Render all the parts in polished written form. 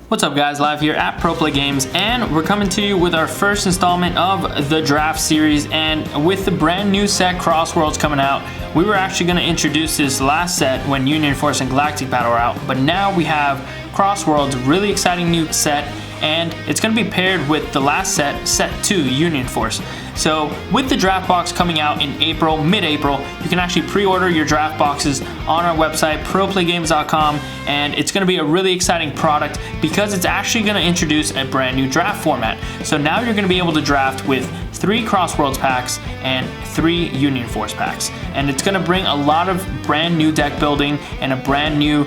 What's up guys, Live here at Pro Play Games, and we're coming to you with our first installment of the Draft series. And with the brand new set Crossworlds coming out, we were actually going to introduce this last set when Union Force and Galactic Battle were out, but now we have Crossworlds, really exciting new set, and it's going to be paired with the last set, Set 2 Union Force. So with the draft box coming out in April, mid-April, you can actually pre-order your draft boxes on our website, proplaygames.com, and it's going to be a really exciting product because it's actually going to introduce a brand new draft format. So now you're going to be able to draft with 3 Crossworlds packs and 3 Union Force packs, and it's going to bring a lot of brand new deck building and a brand new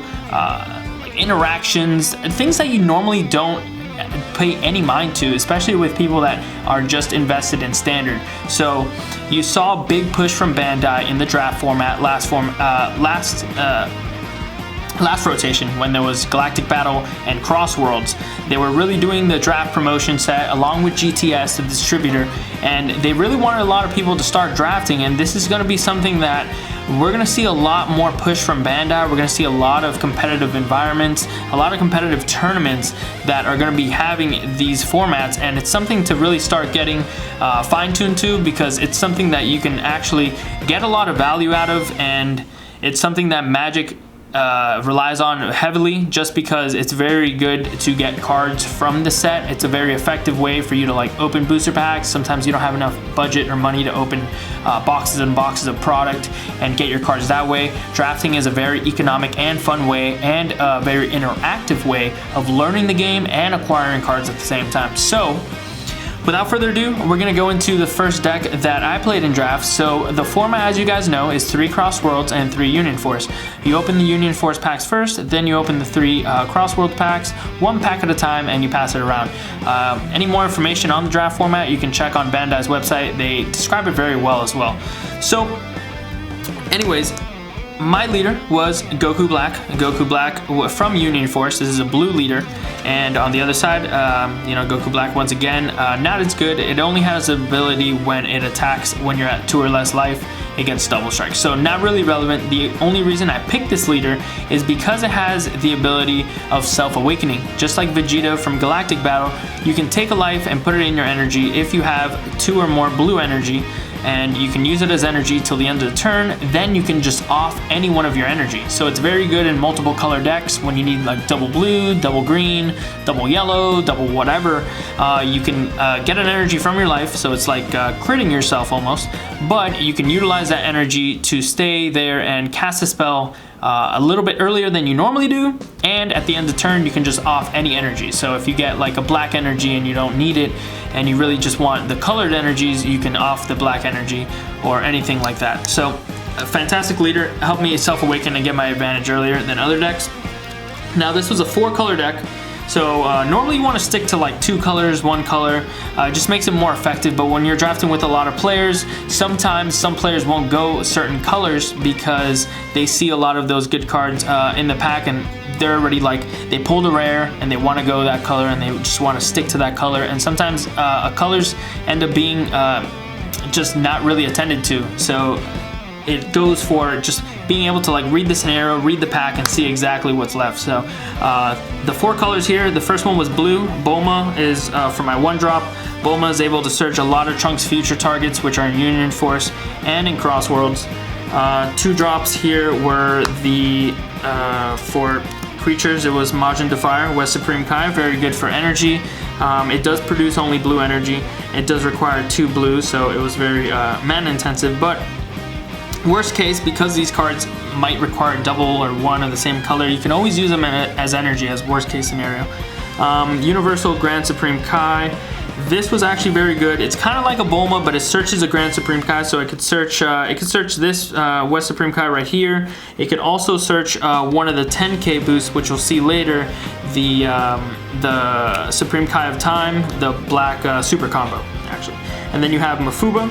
interactions, things that you normally don't pay any mind to, especially with people that are just invested in standard. So you saw a big push from Bandai in the draft format last rotation when there was Galactic Battle and Crossworlds. They were really doing the draft promotion set along with GTS, the distributor, and they really wanted a lot of people to start drafting, and this is going to be something that we're going to see a lot more push from Bandai. We're going to see a lot of competitive environments, a lot of competitive tournaments that are going to be having these formats, and it's something to really start getting fine-tuned to, because it's something that you can actually get a lot of value out of, and it's something that Magic relies on heavily just because it's very good to get cards from the set. It's a very effective way for you to open booster packs. Sometimes you don't have enough budget or money to open boxes and boxes of product and get your cards that way. Drafting is a very economic and fun way, and a very interactive way of learning the game and acquiring cards at the same time. So without further ado, we're going to go into the first deck that I played in drafts. So the format, as you guys know, is 3 Crossworlds and 3 Union Force. You open the Union Force packs first, then you open the 3 Crossworlds packs, 1 pack at a time, and you pass it around. Any more information on the draft format, you can check on Bandai's website. They describe it very well as well. So anyways, my leader was Goku Black. Goku Black from Union Force. This is a blue leader. And on the other side, Goku Black once again, not as good. It only has the ability when it attacks when you're at 2 or less life. It gets double strike. So not really relevant. The only reason I picked this leader is because it has the ability of self-awakening. Just like Vegeta from Galactic Battle, you can take a life and put it in your energy if you have 2 or more blue energy, and you can use it as energy till the end of the turn. Then you can just off any one of your energy. So it's very good in multiple color decks when you need double blue, double green, double yellow, double whatever. You can get an energy from your life, so it's like critting yourself almost, but you can utilize that energy to stay there and cast a spell a little bit earlier than you normally do, and at the end of the turn you can just off any energy. So if you get a black energy and you don't need it and you really just want the colored energies, you can off the black energy or anything like that. So a fantastic leader, helped me self-awaken and get my advantage earlier than other decks. Now this was a 4-color deck. So normally you want to stick to 2 colors, 1 color, just makes it more effective. But when you're drafting with a lot of players, sometimes some players won't go certain colors because they see a lot of those good cards in the pack, and they're already they pulled a rare and they want to go that color and they just want to stick to that color. And sometimes colors end up being just not really attended to. So it goes for just being able to read the scenario, read the pack, and see exactly what's left. So the 4 colors here, the first one was blue. Bulma is for my 1-drop. Bulma is able to search a lot of Trunks' future targets, which are in Union Force and in Crossworlds. 2 drops here were the for creatures. It was Majin Defire, West Supreme Kai, very good for energy. It does produce only blue energy. It does require 2 blues, so it was very mana intensive, but worst case, because these cards might require double or 1 of the same color, you can always use them as energy as worst case scenario. Universal Grand Supreme Kai. This was actually very good. It's kind of like a Bulma, but it searches a Grand Supreme Kai, so it could search this West Supreme Kai right here. It could also search one of the 10k boosts, which you'll see later, the Supreme Kai of Time, the black super combo, actually. And then you have Mafuba.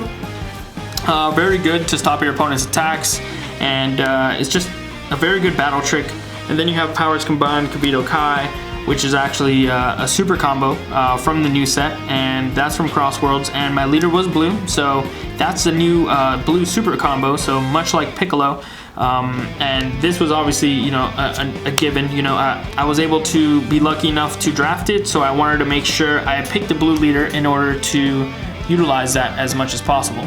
Very good to stop your opponent's attacks, and it's just a very good battle trick. And then you have Powers Combined Kibito Kai, which is actually a super combo from the new set, and that's from Crossworlds, and my leader was blue, so that's the new blue super combo, so much like Piccolo. And this was obviously, you know, a given. You know, I was able to be lucky enough to draft it, so I wanted to make sure I picked the blue leader in order to utilize that as much as possible.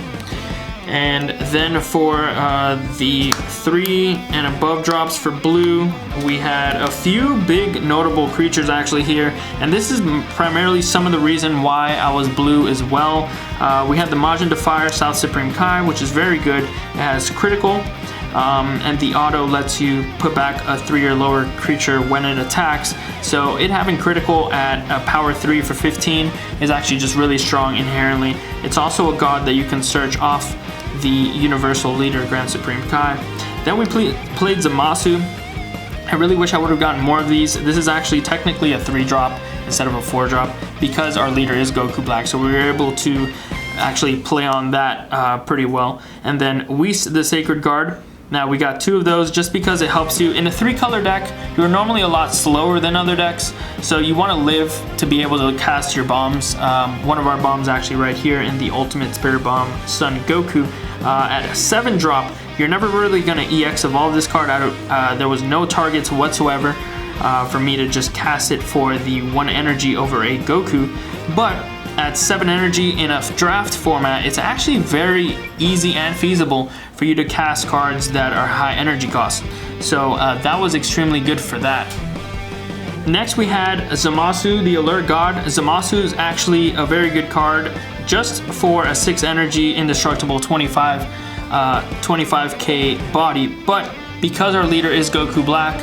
And then for the 3 and above drops for blue, we had a few big notable creatures actually here, and this is primarily some of the reason why I was blue as well. We had the Majin Defier South Supreme Kai, which is very good. It has critical, and the auto lets you put back a 3 or lower creature when it attacks. So it having critical at a power 3 for 15 is actually just really strong inherently. It's also a god that you can search off the Universal Leader Grand Supreme Kai. Then we played Zamasu. I really wish I would have gotten more of these. This is actually technically a 3-drop instead of a 4-drop because our leader is Goku Black, so we were able to actually play on that pretty well. And then Whis the Sacred Guard. Now we got 2 of those just because it helps you. In a 3-color deck, you're normally a lot slower than other decks, so you want to live to be able to cast your bombs. One of our bombs actually right here in the Ultimate Spirit Bomb Son Goku. At a 7-drop, you're never really going to EX evolve this card. There was no targets whatsoever for me to just cast it for the 1 energy over a Goku, but at 7 energy in a draft format, it's actually very easy and feasible for you to cast cards that are high energy cost. So that was extremely good for that. Next we had Zamasu, the Alert God. Zamasu is actually a very good card just for a 6 energy indestructible 25k body, but because our leader is Goku Black,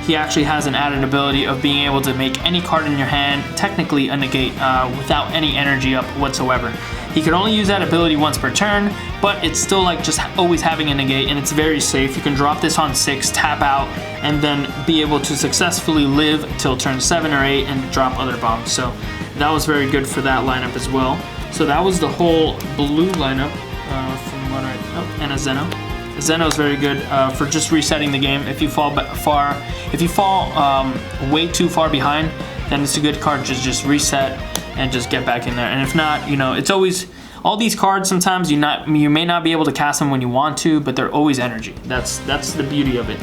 he actually has an added ability of being able to make any card in your hand technically a negate without any energy up whatsoever. He can only use that ability once per turn, but it's still like just always having a negate, and it's very safe. You can drop this on 6, tap out, and then be able to successfully live till turn 7 or 8 and drop other bombs. So that was very good for that lineup as well. So that was the whole blue lineup from what and a Zeno. Zeno is very good for just resetting the game. If you fall way too far behind, then it's a good card to just reset and just get back in there. And if not, you know, it's always all these cards. Sometimes you may not be able to cast them when you want to, but they're always energy. That's the beauty of it.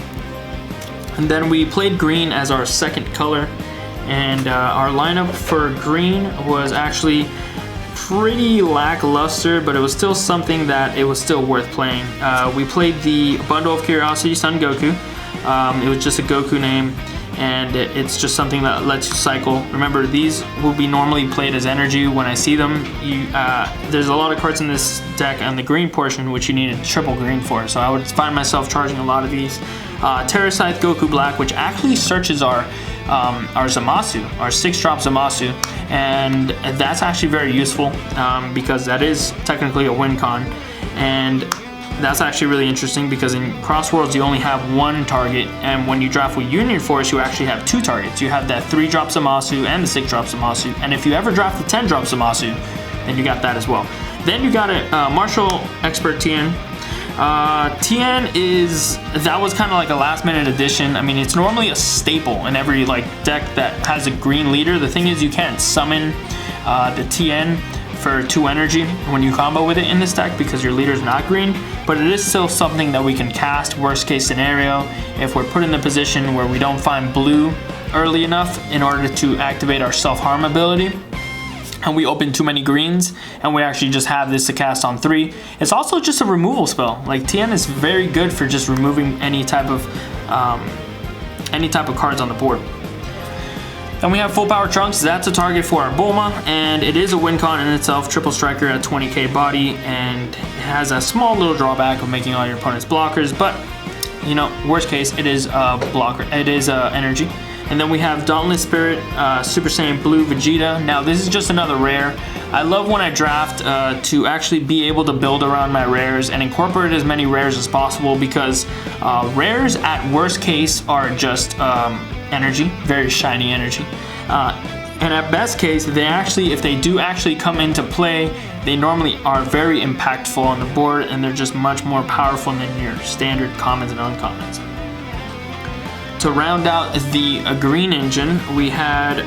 And then we played green as our 2nd color, and our lineup for green was actually pretty lackluster, but it was still something that it was still worth playing. We played the Bundle of Curiosity Son Goku. It was just a Goku name, and it's just something that lets you cycle. Remember, these will be normally played as energy when I see them. There's a lot of cards in this deck on the green portion which you need a triple green for, so I would find myself charging a lot of these. Terra Scythe Goku Black, which actually searches our Zamasu, our 6-drop Zamasu, and that's actually very useful because that is technically a win con, and that's actually really interesting because in Crossworlds you only have 1 target, and when you draft with Union Force you actually have 2 targets. You have that 3-drop Zamasu and the 6-drop Zamasu, and if you ever draft the 10-drop Zamasu, then you got that as well. Then you got a Martial Expert Tien. Tien that was kind of like a last-minute addition. I mean, it's normally a staple in every deck that has a green leader. The thing is, you can't summon the Tien for 2 energy when you combo with it in this deck because your leader is not green, but it is still something that we can cast worst case scenario if we're put in the position where we don't find blue early enough in order to activate our self-harm ability, and we open too many greens, and we actually just have this to cast on 3. It's also just a removal spell. Like, Tien is very good for just removing any type of cards on the board. Then we have Full Power Trunks. That's a target for our Bulma, and it is a win con in itself. Triple Striker at 20k body, and it has a small little drawback of making all your opponent's blockers, but you know, worst case, it is a blocker. It is energy. And then we have Dauntless Spirit, Super Saiyan Blue Vegeta. Now this is just another rare. I love when I draft to actually be able to build around my rares and incorporate as many rares as possible, because rares at worst case are just energy, very shiny energy. And at best case, if they do actually come into play, they normally are very impactful on the board, and they're just much more powerful than your standard commons and uncommons. To round out the green engine, we had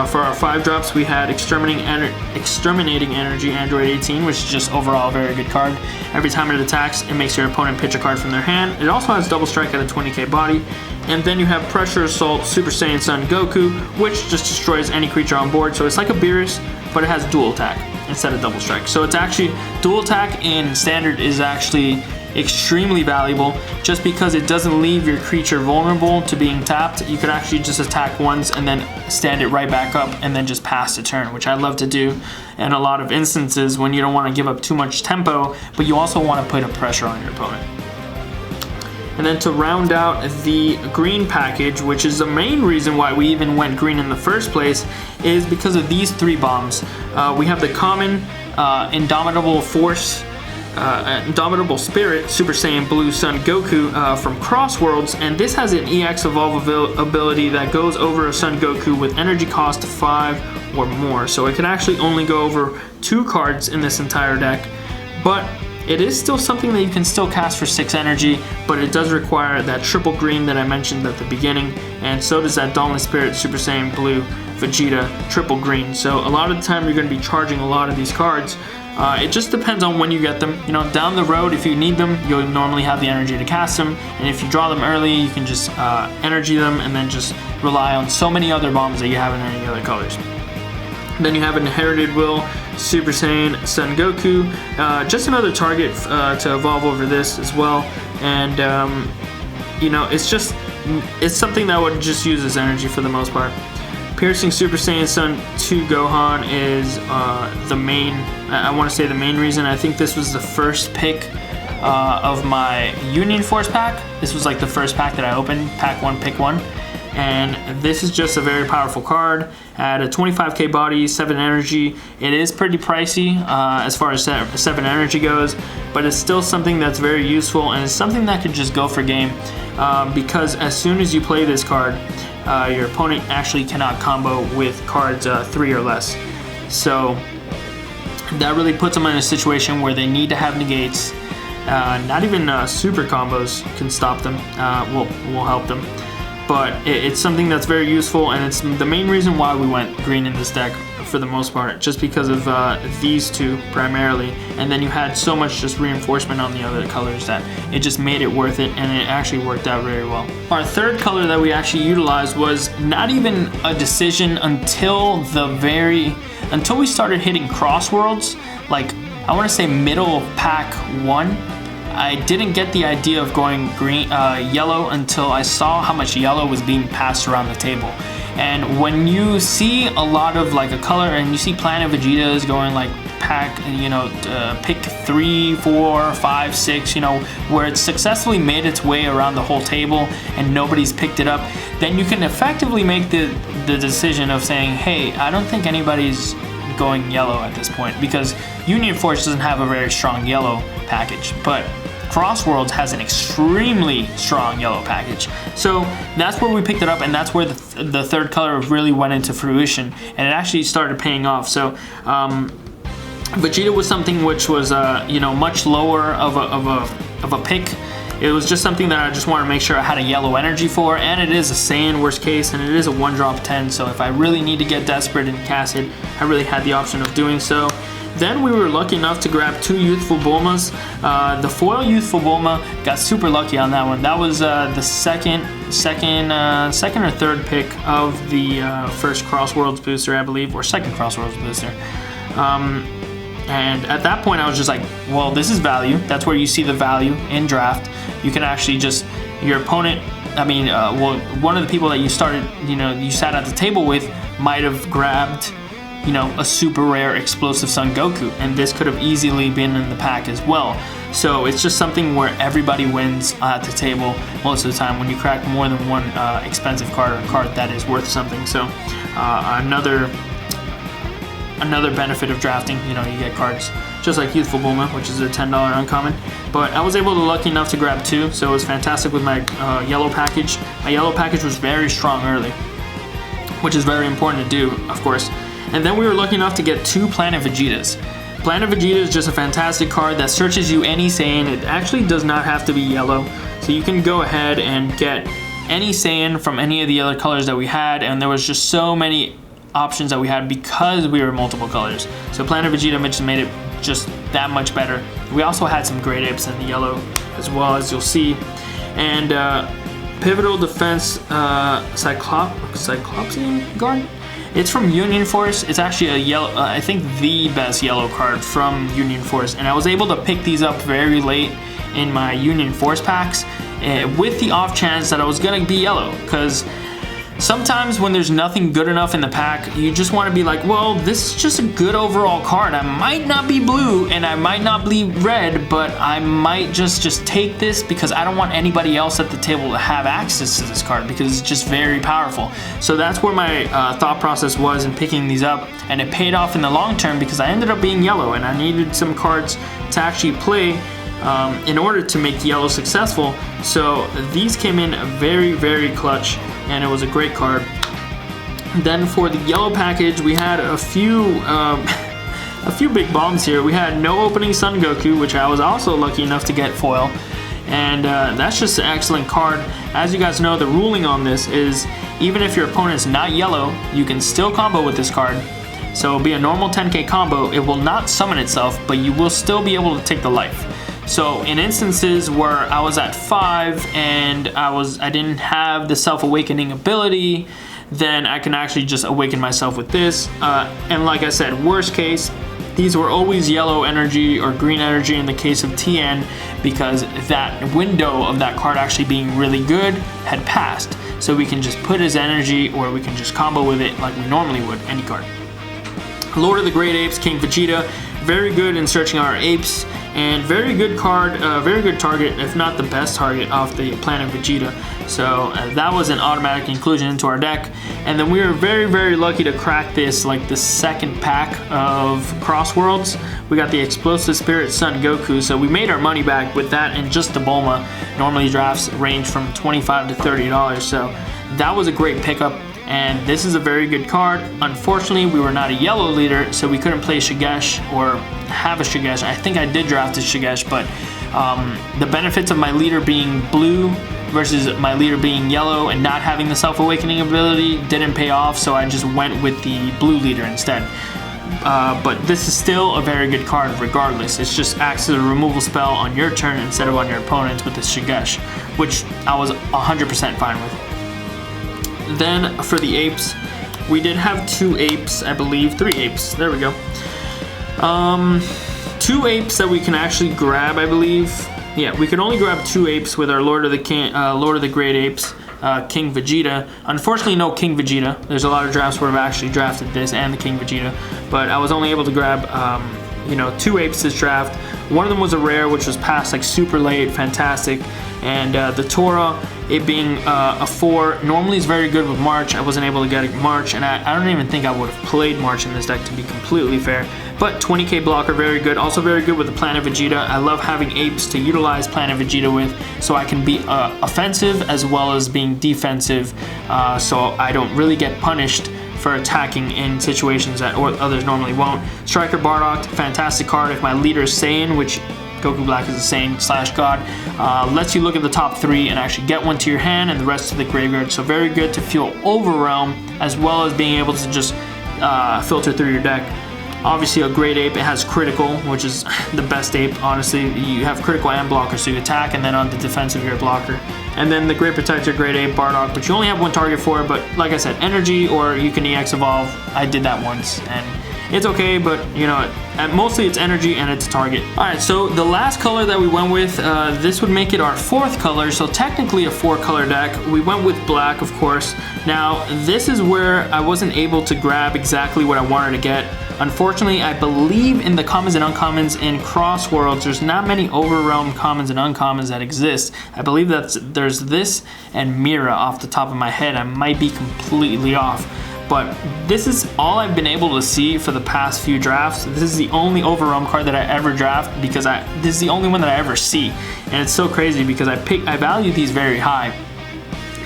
for our 5 drops, we had Exterminating Energy Android 18, which is just overall a very good card. Every time it attacks, it makes your opponent pitch a card from their hand. It also has Double Strike at a 20k body. And then you have Pressure Assault Super Saiyan Son Goku, which just destroys any creature on board. So it's like a Beerus, but it has dual attack instead of double strike. So it's actually, dual attack in standard is actually extremely valuable just because it doesn't leave your creature vulnerable to being tapped. You could actually just attack once and then stand it right back up and then just pass the turn, which I love to do in a lot of instances when you don't want to give up too much tempo, but you also want to put a pressure on your opponent. And then to round out the green package, which is the main reason why we even went green in the first place, is because of these 3 bombs. We have the common Indomitable Force, Indomitable Spirit Super Saiyan Blue Son Goku from Crossworlds, and this has an EX Evolve ability that goes over a Son Goku with energy cost 5 or more. So it can actually only go over 2 cards in this entire deck, but it is still something that you can still cast for 6 energy, but it does require that triple green that I mentioned at the beginning, and so does that Dauntless Spirit Super Saiyan Blue Vegeta triple green. So a lot of the time you're going to be charging a lot of these cards. It just depends on when you get them. You know, down the road, if you need them, you'll normally have the energy to cast them, and if you draw them early, you can just energy them and then just rely on so many other bombs that you have in any other colors. Then you have Inherited Will Super Saiyan Son Goku, just another target to evolve over this as well, and you know, it's something that would just use as energy for the most part. Piercing Super Saiyan Son 2 Gohan is the main, I want to say the main reason. I think this was the first pick of my Union Force pack. This was like the first pack that I opened, pack 1, pick 1. And this is just a very powerful card at a 25k body, 7 energy. It is pretty pricey as far as 7 energy goes, but it's still something that's very useful, and it's something that could just go for game because as soon as you play this card, your opponent actually cannot combo with cards 3 or less. So that really puts them in a situation where they need to have negates. Not even super combos can stop them, will help them. But it's something that's very useful, and it's the main reason why we went green in this deck for the most part, just because of these 2 primarily, and then you had so much just reinforcement on the other colors that it just made it worth it, and it actually worked out very well. Our third color that we actually utilized was not even a decision until we started hitting Crossworlds, like I want to say middle of pack 1. I didn't get the idea of going green, yellow until I saw how much yellow was being passed around the table. And when you see a lot of like a color, and you see Planet Vegetas going like pack, you know, pick 3, 4, 5, 6, you know, where it's successfully made its way around the whole table and nobody's picked it up, then you can effectively make the decision of saying, hey, I don't think anybody's going yellow at this point, because Union Force doesn't have a very strong yellow package, but Crossworlds has an extremely strong yellow package. So that's where we picked it up, and that's where the third color really went into fruition, and it actually started paying off. So Vegeta was something which was you know, much lower of a pick. It was just something that I just wanted to make sure I had a yellow energy for, and it is a Saiyan worst case, and it is a 1-drop 10, so if I really need to get desperate and cast it, I really had the option of doing so. Then we were lucky enough to grab 2 Youthful Bulmas. The foil Youthful Bulma, got super lucky on that one. That was the second or third pick of the first Crossworlds booster, I believe, or second Crossworlds booster. And at that point, I was just like, well, this is value. That's where you see the value in draft. You can actually just, your opponent, I mean, well, one of the people that you started, you know, you sat at the table with might have grabbed, you know, a super rare explosive Son Goku, and this could have easily been in the pack as well. So it's just something where everybody wins at the table most of the time when you crack more than one expensive card, or a card that is worth something. So another benefit of drafting, you know, you get cards just like Youthful Bulma, which is a $10 uncommon. But I was able to lucky enough to grab 2, so it was fantastic with my yellow package. My yellow package was very strong early, which is very important to do, of course. And then we were lucky enough to get 2 Planet Vegetas. Planet Vegeta is just a fantastic card that searches you any Saiyan. It actually does not have to be yellow, so you can go ahead and get any Saiyan from any of the other colors that we had, and there was just so many options that we had because we were multiple colors. So Planet Vegeta just made it just that much better. We also had some great apes in the yellow as well, as you'll see. And Pivotal Defense Cyclopsian Guard. It's from Union Force. It's actually a yellow, I think the best yellow card from Union Force. And I was able to pick these up very late in my Union Force packs with the off chance that I was gonna be yellow, because sometimes when there's nothing good enough in the pack, you just want to be like, well, this is just a good overall card. I might not be blue and I might not be red, but I might just take this because I don't want anybody else at the table to have access to this card because it's just very powerful. So that's where my thought process was in picking these up, and it paid off in the long term because I ended up being yellow and I needed some cards to actually play in order to make yellow successful. So these came in very, very clutch, and it was a great card. Then for the yellow package, we had a few big bombs here. We had no opening Son Goku, which I was also lucky enough to get foil, and that's just an excellent card. As you guys know, the ruling on this is even if your opponent's not yellow, you can still combo with this card. So it'll be a normal 10k combo. It will not summon itself, but you will still be able to take the life. So in instances where I was at 5 and I didn't have the self-awakening ability, then I can actually just awaken myself with this. And like I said, worst case, these were always yellow energy or green energy in the case of TN, because that window of that card actually being really good had passed. So we can just put his energy, or we can just combo with it like we normally would any card. Lord of the Great Apes, King Vegeta, very good in searching our apes, and very good card, very good target, if not the best target off the Planet Vegeta. So that was an automatic inclusion into our deck. And then we were very, very lucky to crack this, like the second pack of Cross Worlds. We got the Explosive Spirit Son Goku, so we made our money back with that and just the Bulma. Normally drafts range from $25 to $30, so that was a great pickup. And this is a very good card. Unfortunately, we were not a yellow leader, so we couldn't play Shigesh or have a Shigesh. I think I did draft a Shigesh, but the benefits of my leader being blue versus my leader being yellow and not having the self-awakening ability didn't pay off, so I just went with the blue leader instead. But this is still a very good card regardless. It just acts as a removal spell on your turn instead of on your opponent's with the Shigesh, which I was 100% fine with. Then for the apes, we did have 2 apes, I believe, 3 apes, there we go. 2 apes that we can actually grab, I believe. Yeah, we could only grab 2 apes with our Lord of the Great Apes, King Vegeta. Unfortunately, no King Vegeta. There's a lot of drafts where I've actually drafted this and the King Vegeta, but I was only able to grab, 2 apes this draft. One of them was a rare, which was passed like super late, fantastic. And the Torah, it being a 4, normally is very good with March. I wasn't able to get March, and I don't even think I would have played March in this deck, to be completely fair. But 20k blocker, very good. Also very good with the Planet Vegeta. I love having apes to utilize Planet Vegeta with, so I can be offensive as well as being defensive, so I don't really get punished for attacking in situations that others normally won't. Striker Bardock, fantastic card. If my leader is Saiyan, which Goku Black is a Saiyan/God, lets you look at the top 3 and actually get one to your hand and the rest to the graveyard. So very good to fuel Overwhelm, as well as being able to just filter through your deck. Obviously a great ape, it has critical, which is the best ape, honestly. You have critical and blocker, so you attack, and then on the defensive you're a blocker. And then the Great Protector, Great Ape, Bardock, but you only have 1 target for it, but like I said, energy, or you can EX Evolve. I did that once, and it's okay, but mostly it's energy and it's a target. Alright, so the last color that we went with, this would make it our 4th color, so technically a 4-color deck. We went with black, of course. Now, this is where I wasn't able to grab exactly what I wanted to get. Unfortunately, I believe in the commons and uncommons in Cross Worlds, there's not many Overrealm commons and uncommons that exist. I believe there's this and Mira off the top of my head. I might be completely off. But this is all I've been able to see for the past few drafts. This is the only Overrealm card that I ever draft, because this is the only one that I ever see. And it's so crazy because I value these very high,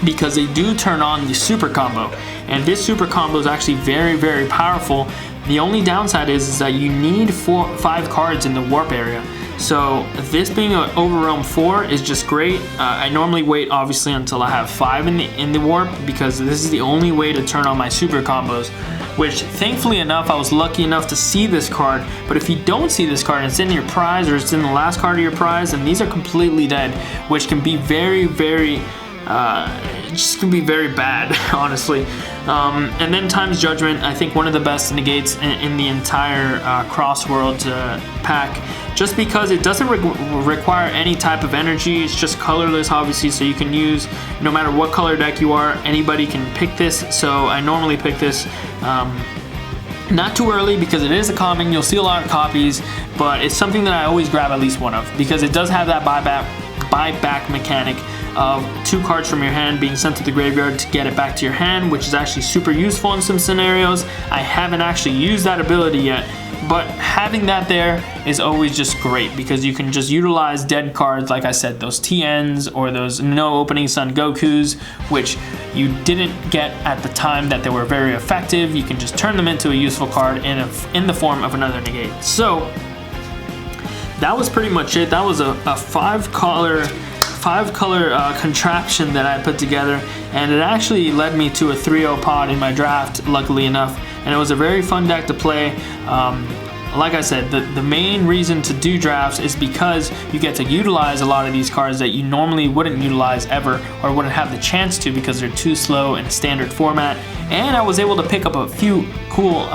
because they do turn on the super combo. And this super combo is actually very, very powerful. The only downside is that you need 5 cards in the warp area. So this being an Overwhelm 4 is just great. I normally wait obviously until I have 5 in the warp, because this is the only way to turn on my super combos, which thankfully enough I was lucky enough to see this card. But if you don't see this card and it's in your prize, or it's in the last card of your prize, then these are completely dead, which can be very just can be very bad, honestly. And then Time's Judgment, I think one of the best negates in the entire Crossworld pack, just because it doesn't require any type of energy. It's just colorless, obviously, so you can use, no matter what color deck you are, anybody can pick this. So I normally pick this not too early, because it is a common. You'll see a lot of copies, but it's something that I always grab at least one of, because it does have that buyback mechanic of 2 cards from your hand being sent to the graveyard to get it back to your hand, which is actually super useful in some scenarios. I haven't actually used that ability yet, but having that there is always just great, because you can just utilize dead cards, like I said, those TNs or those no opening sun Gokus, which you didn't get at the time that they were very effective. You can just turn them into a useful card in the form of another negate. So that was pretty much it. That was a 5-color contraption that I put together, and it actually led me to a 3-0 pod in my draft, luckily enough, and it was a very fun deck to play. Like I said, the main reason to do drafts is because you get to utilize a lot of these cards that you normally wouldn't utilize ever, or wouldn't have the chance to, because they're too slow in standard format. And I was able to pick up a few cool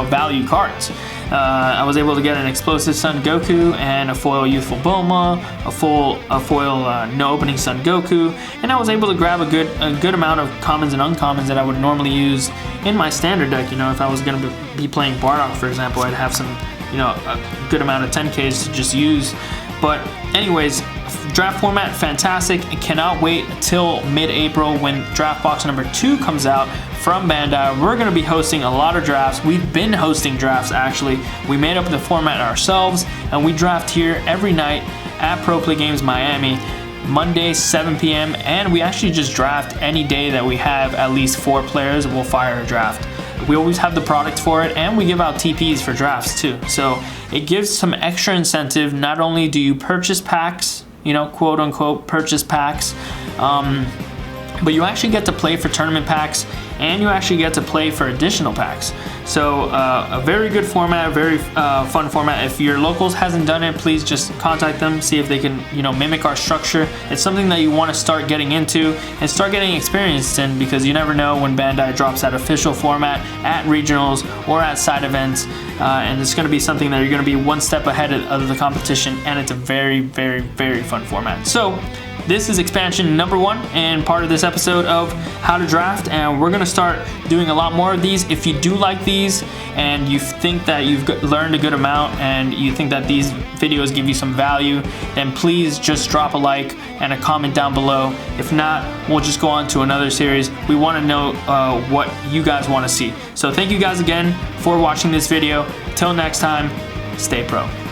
value cards. I was able to get an Explosive Sun Goku and a foil Youthful Bulma, a foil no opening Sun Goku, and I was able to grab a good amount of commons and uncommons that I would normally use in my standard deck. If I was going to be playing Bardock, for example, I'd have some, a good amount of 10Ks to just use. But anyways, draft format, fantastic. I cannot wait until mid-April when draft box number 2 comes out from Bandai. We're going to be hosting a lot of drafts. We've been hosting drafts, actually. We made up the format ourselves, and we draft here every night at Pro Play Games Miami, Monday 7 p.m. and we actually just draft any day that we have at least 4 players. We'll fire a draft. We always have the product for it, and we give out TPs for drafts too. So it gives some extra incentive. Not only do you purchase packs, quote unquote purchase packs, but you actually get to play for tournament packs, and you actually get to play for additional packs. So a very good format, very fun format. If your locals hasn't done it, please just contact them, see if they can mimic our structure. It's something that you want to start getting into and start getting experienced in, because you never know when Bandai drops that official format at regionals or at side events, and it's going to be something that you're going to be one step ahead of the competition, and it's a very fun format. So this is expansion number 1 and part of this episode of how to draft, and we're gonna start doing a lot more of these. If you do like these and you think that you've learned a good amount and you think that these videos give you some value, then please just drop a like and a comment down below. If not, we'll just go on to another series. We want to know what you guys want to see. So thank you guys again for watching this video. Till next time, stay pro.